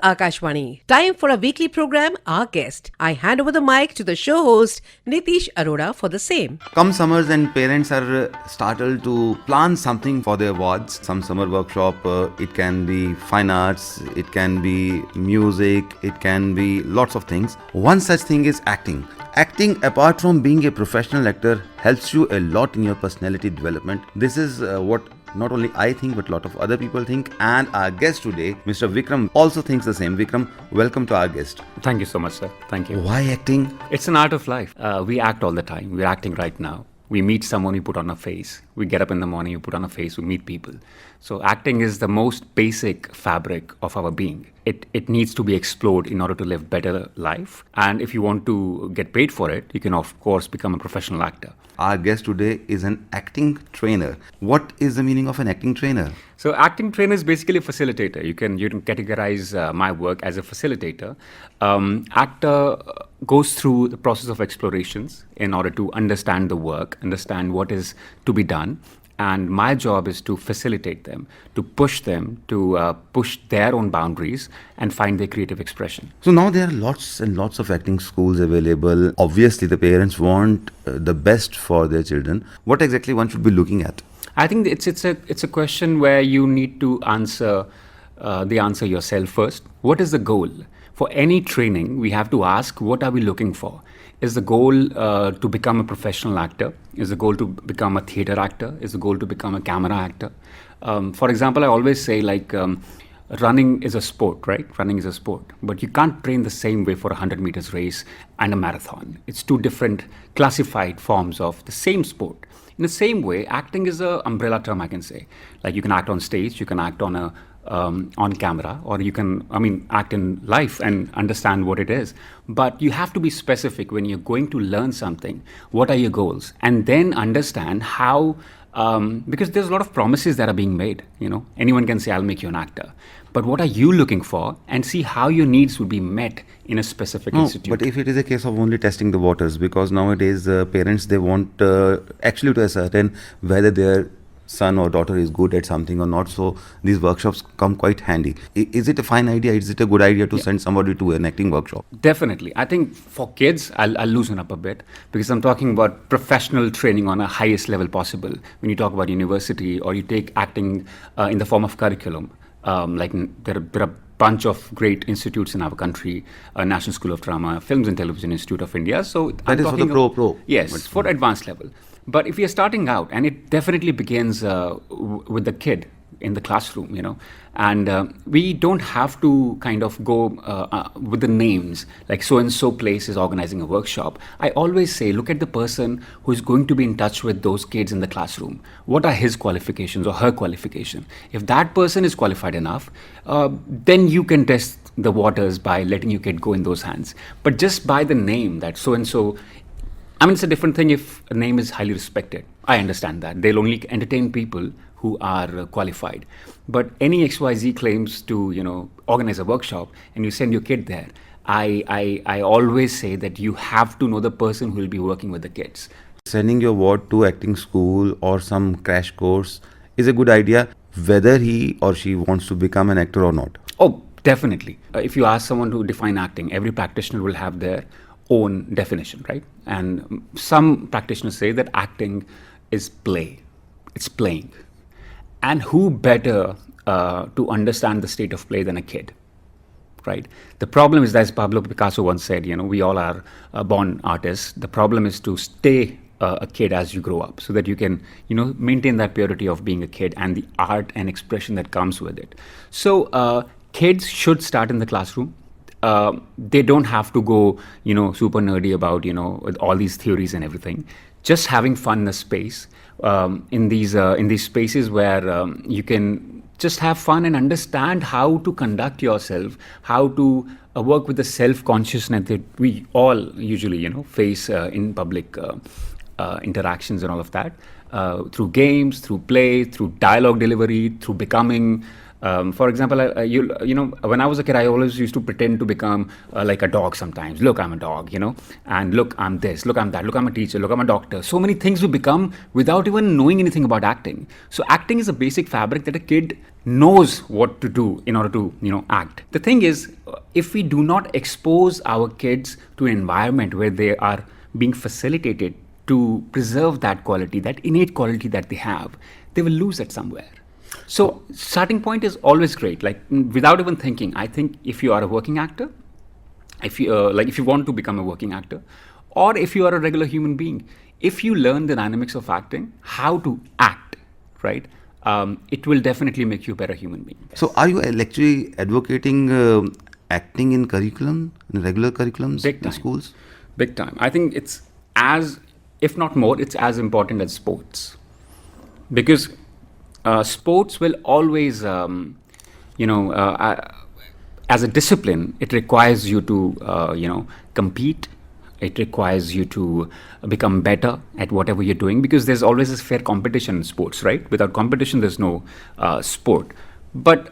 Akashvani. Time for a weekly program, Our Guest. I hand over the mic to the show host, Nitish Arora, for the same. Come summers and parents are startled to plan something for their wards. Some summer workshop, it can be fine arts, it can be music, it can be lots of things. One such thing is acting. Acting, apart from being a professional actor, helps you a lot in your personality development. This is what not only I think, but a lot of other people think. And our guest today, Mr. Vikram, also thinks the same. Vikram, welcome to our guest. Thank you so much, sir. Thank you. Why acting? It's an art of life. We act all the time. We're acting right now. We meet someone, we put on a face. We get up in the morning, we put on a face, we meet people. So acting is the most basic fabric of our being. It needs to be explored in order to live better life. And if you want to get paid for it, you can of course become a professional actor. Our guest today is an acting trainer. What is the meaning of an acting trainer? So acting trainer is basically a facilitator. You can categorize my work as a facilitator. Actor goes through the process of explorations in order to understand the work, understand what is to be done. And my job is to facilitate them, to push their own boundaries and find their creative expression. So now there are lots and lots of acting schools available. Obviously, the parents want the best for their children. What exactly one should be looking at? I think it's a question where you need to answer the answer yourself first. What is the goal? For any training, we have to ask, what are we looking for? Is the goal to become a professional actor? Is the goal to become a theatre actor? Is the goal to become a camera actor? For example, I always say running is a sport, right? Running is a sport. But you can't train the same way for a 100 meters race and a marathon. It's two different classified forms of the same sport. In the same way, acting is an umbrella term, I can say. Like you can act on stage, you can act on camera, or you can, act in life and understand what it is. But you have to be specific when you're going to learn something. What are your goals? And then understand how, because there's a lot of promises that are being made. Anyone can say, I'll make you an actor. But what are you looking for? And see how your needs will be met in a specific institute. But if it is a case of only testing the waters, because nowadays parents, they want actually to ascertain whether their son or daughter is good at something or not. So these workshops come quite handy. Is it a fine idea? Is it a good idea to send somebody to an acting workshop? Definitely. I think for kids, I'll loosen up a bit because I'm talking about professional training on a highest level possible. When you talk about university or you take acting in the form of curriculum, there are a bunch of great institutes in our country, National School of Drama, Films and Television Institute of India. So that is for the pro. Yes, for advanced level. But if you're starting out, and it definitely begins with the kid in the classroom, and we don't have to kind of go with the names, like so-and-so place is organizing a workshop. I always say, look at the person who is going to be in touch with those kids in the classroom. What are his qualifications or her qualification? If that person is qualified enough, then you can test the waters by letting your kid go in those hands. But just by the name that so-and-so, it's a different thing if a name is highly respected. I understand that. They'll only entertain people who are qualified. But any XYZ claims to, organize a workshop and you send your kid there, I always say that you have to know the person who will be working with the kids. Sending your ward to acting school or some crash course is a good idea, whether he or she wants to become an actor or not. Oh, definitely. If you ask someone to define acting, every practitioner will have their own definition, right? And some practitioners say that acting is play. It's playing. And who better to understand the state of play than a kid, right? The problem is, as Pablo Picasso once said, we all are born artists. The problem is to stay a kid as you grow up so that you can, maintain that purity of being a kid and the art and expression that comes with it. So kids should start in the classroom. They don't have to go, super nerdy about, with all these theories and everything. Just having fun in a space, in these spaces where you can just have fun and understand how to conduct yourself, how to work with the self-consciousness that we all usually, face in public interactions and all of that, through games, through play, through dialogue delivery, through becoming For example, when I was a kid, I always used to pretend to become like a dog sometimes. Look, I'm a dog, and look, I'm this, look, I'm that, look, I'm a teacher, look, I'm a doctor. So many things we become without even knowing anything about acting. So acting is a basic fabric that a kid knows what to do in order to, act. The thing is, if we do not expose our kids to an environment where they are being facilitated to preserve that quality, that innate quality that they have, they will lose it somewhere. So starting point is always great. Like without even thinking, I think if you are a working actor, if you want to become a working actor, or if you are a regular human being, if you learn the dynamics of acting, how to act, right? It will definitely make you a better human being. So are you actually advocating acting in curriculum, in regular curriculums in schools? Big time. I think it's as, if not more, it's as important as sports. Because sports will always, as a discipline, it requires you to, compete. It requires you to become better at whatever you're doing, because there's always this fair competition in sports, right? Without competition, there's no sport. But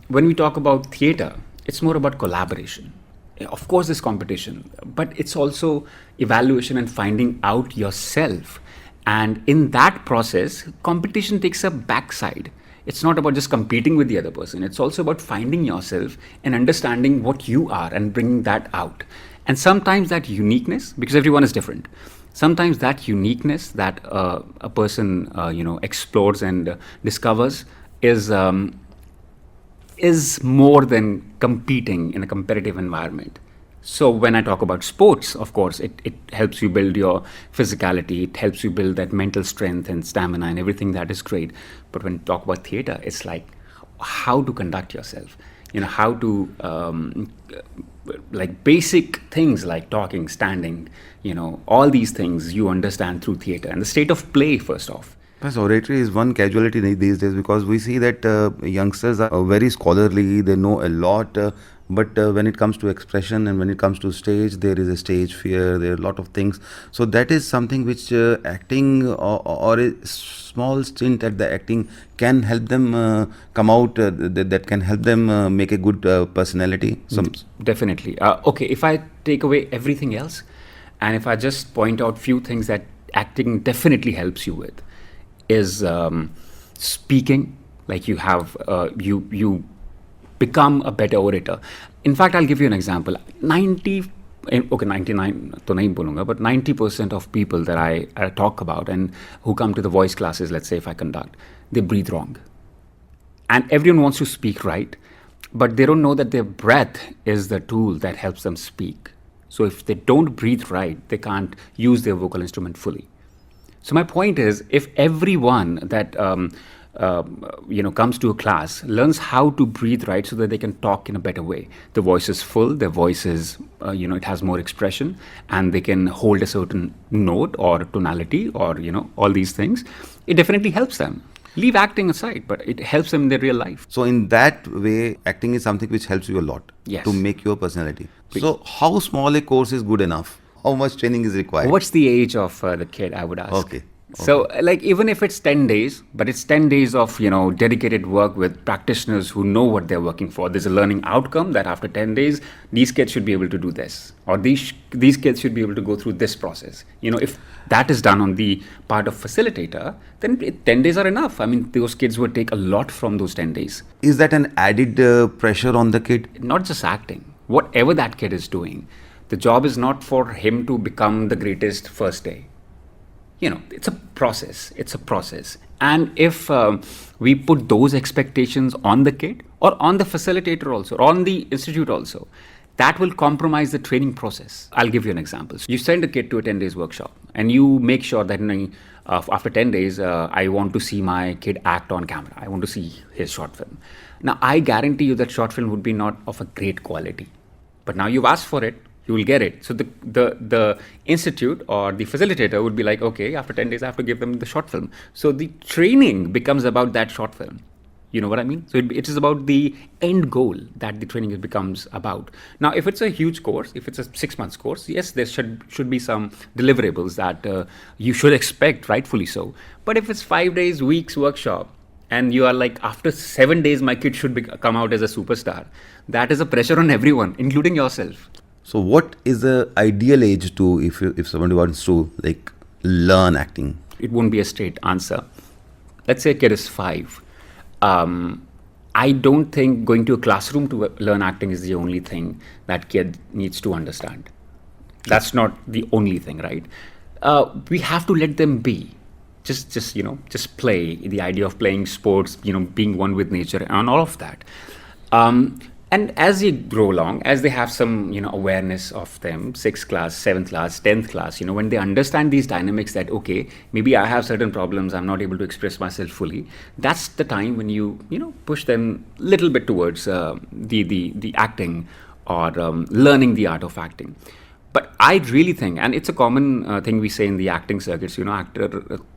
when we talk about theatre, it's more about collaboration. Of course, there's competition, but it's also evaluation and finding out yourself. And in that process, competition takes a backside. It's not about just competing with the other person. It's also about finding yourself and understanding what you are and bringing that out. And sometimes that uniqueness, because everyone is different, sometimes that uniqueness that a person, explores and discovers is more than competing in a competitive environment. So when I talk about sports, of course, it helps you build your physicality. It helps you build that mental strength and stamina and everything that is great. But when you talk about theatre, it's like how to conduct yourself, how to, like basic things like talking, standing, all these things you understand through theatre. And the state of play, first off. Plus, oratory is one casualty these days, because we see that youngsters are very scholarly, they know a lot, but when it comes to expression and when it comes to stage, there is a stage fear, there are a lot of things. So that is something which acting or a small stint at the acting can help them come out, that can help them make a good personality. Definitely. Okay, if I take away everything else, and if I just point out few things that acting definitely helps you with, is speaking. Like you have you become a better orator. In fact, I'll give you an example. 99 to nahi bolunga, but 90% of people that I talk about and who come to the voice classes, let's say if I conduct, they breathe wrong. And everyone wants to speak right, but they don't know that their breath is the tool that helps them speak. So if they don't breathe right, they can't use their vocal instrument fully. So my point is, if everyone that comes to a class learns how to breathe right, so that they can talk in a better way, the voice is full, their voice is, it has more expression, and they can hold a certain note or tonality or, all these things, it definitely helps them. Leave acting aside, but it helps them in their real life. So in that way, acting is something which helps you a lot to make your personality. So how small a course is good enough? How much training is required? What's the age of the kid, I would ask? Okay. So like even if it's 10 days, but it's 10 days of, dedicated work with practitioners who know what they're working for. There's a learning outcome that after 10 days, these kids should be able to do this, or these kids should be able to go through this process. If that is done on the part of facilitator, then 10 days are enough. I mean, those kids would take a lot from those 10 days. Is that an added pressure on the kid? Not just acting. Whatever that kid is doing, the job is not for him to become the greatest first day. It's a process. It's a process. And if we put those expectations on the kid or on the facilitator also, or on the institute also, that will compromise the training process. I'll give you an example. So you send a kid to a 10 days workshop and you make sure that after 10 days, I want to see my kid act on camera. I want to see his short film. Now, I guarantee you that short film would be not of a great quality. But now you've asked for it. You will get it. So the institute or the facilitator would be like, okay, after 10 days, I have to give them the short film. So the training becomes about that short film. You know what I mean? So it is about the end goal that the training becomes about. Now, if it's a huge course, if it's a 6 months course, yes, there should be some deliverables that you should expect, rightfully so. But if it's 5 days, weeks workshop, and you are like, after 7 days, my kid should come out as a superstar. That is a pressure on everyone, including yourself. So what is the ideal age to, if somebody wants to like learn acting? It won't be a straight answer. Let's say a kid is 5. I don't think going to a classroom to learn acting is the only thing that kid needs to understand. That's not the only thing, right? We have to let them be. Just play. The idea of playing sports, being one with nature and all of that. And as they grow along, as they have some, awareness of them, 6th class, 7th class, 10th class, when they understand these dynamics that, okay, maybe I have certain problems, I'm not able to express myself fully, that's the time when you, push them a little bit towards the acting or learning the art of acting. But I really think, and it's a common thing we say in the acting circuits, actor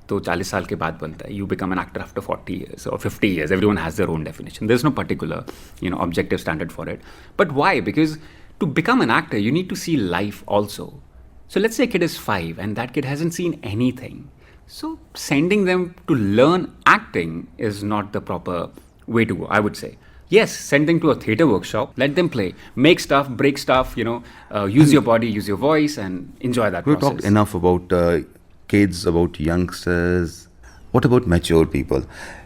to 40 saal ke baad banta hai. You become an actor after 40 years or 50 years. Everyone has their own definition. There's no particular, objective standard for it. But why? Because to become an actor, you need to see life also. So let's say a kid is 5 and that kid hasn't seen anything. So sending them to learn acting is not the proper way to go, I would say. Yes, send them to a theatre workshop, let them play, make stuff, break stuff, use your body, use your voice and enjoy that We process. talked enough about kids, about youngsters. What about mature people?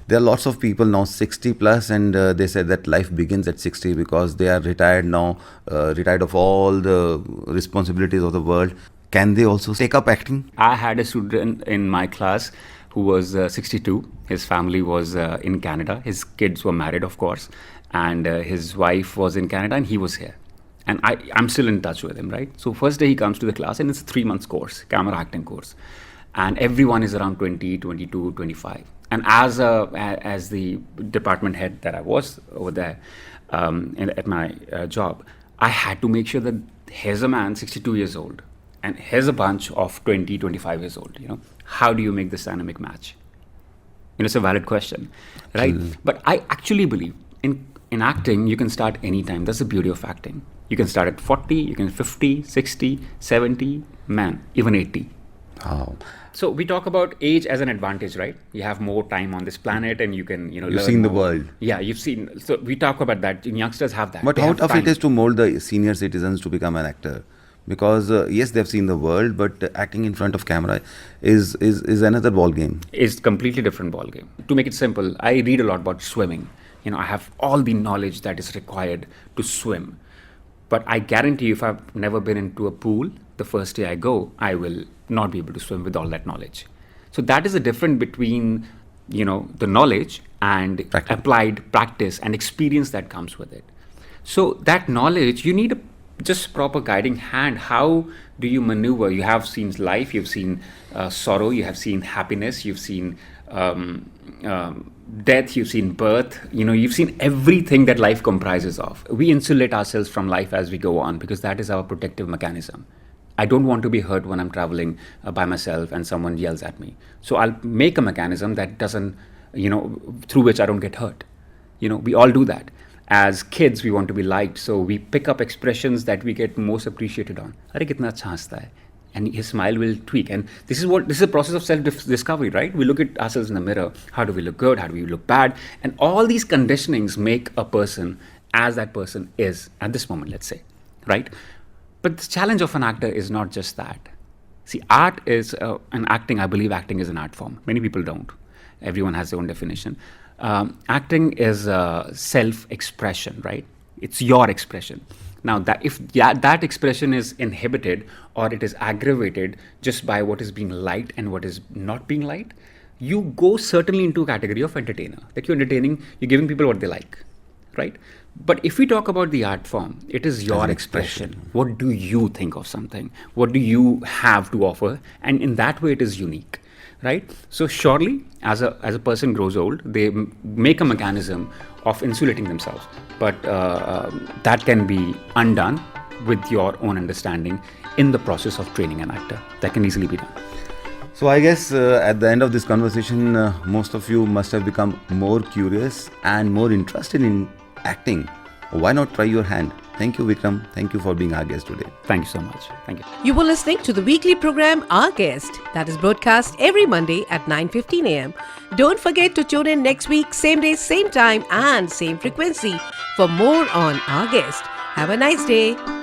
There are lots of people now 60 plus and they said that life begins at 60 because they are retired now, retired of all the responsibilities of the world. Can they also take up acting? I had a student in my class who was 62. His family was in Canada. His kids were married, of course. And his wife was in Canada and he was here. And I'm still in touch with him, right? So first day he comes to the class and it's a 3-month course, camera acting course. And everyone is around 20, 22, 25. And as the department head that I was over there at my job, I had to make sure that here's a man, 62 years old, and here's a bunch of 20, 25 years old, How do you make this dynamic match? It's a valid question, right? But I actually believe in acting, you can start anytime. That's the beauty of acting. You can start at 40, you can 50, 60, 70, man, even 80. Wow. So we talk about age as an advantage, right? You have more time on this planet and you can, You've learn seen the more. world. Yeah, you've seen. So we talk about that. Youngsters have that. But They how have tough time. it is to mold the senior citizens to become an actor? Because yes, they've seen the world, but acting in front of camera is another ball game. Is completely different ball game. To make it simple, I read a lot about swimming. I have all the knowledge that is required to swim. But I guarantee you, if I've never been into a pool, the first day I go, I will not be able to swim with all that knowledge. So that is the difference between, the knowledge and applied practice and experience that comes with it. So that knowledge, you need a just proper guiding hand. How do you maneuver? You have seen life, you've seen sorrow, you have seen happiness, you've seen death, you've seen birth, you've seen everything that life comprises of. We insulate ourselves from life as we go on because that is our protective mechanism. I don't want to be hurt when I'm traveling by myself and someone yells at me. So I'll make a mechanism that doesn't, through which I don't get hurt. We all do that. As kids, we want to be liked, so we pick up expressions that we get most appreciated on. Arey, kitna acha hasta hai. And his smile will tweak. And this is a process of self-discovery, right? We look at ourselves in the mirror. How do we look good? How do we look bad? And all these conditionings make a person as that person is at this moment, let's say, right? But the challenge of an actor is not just that. See, art is, I believe acting is an art form. Many people don't. Everyone has their own definition. Acting is self-expression, right? It's your expression. Now, if that expression is inhibited or it is aggravated just by what is being liked and what is not being liked, you go certainly into a category of entertainer. That you're entertaining, you're giving people what they like, right? But if we talk about the art form, it is your expression. What do you think of something? What do you have to offer? And in that way, it is unique. Right? So surely, as a person grows old, they make a mechanism of insulating themselves. But that can be undone with your own understanding in the process of training an actor. That can easily be done. So I guess at the end of this conversation, most of you must have become more curious and more interested in acting. Why not try your hand? Thank you, Vikram. Thank you for being our guest today. Thank you so much. Thank you. You were listening to the weekly program Our Guest that is broadcast every Monday at 9:15 a.m. Don't forget to tune in next week, same day, same time and same frequency for more on Our Guest. Have a nice day.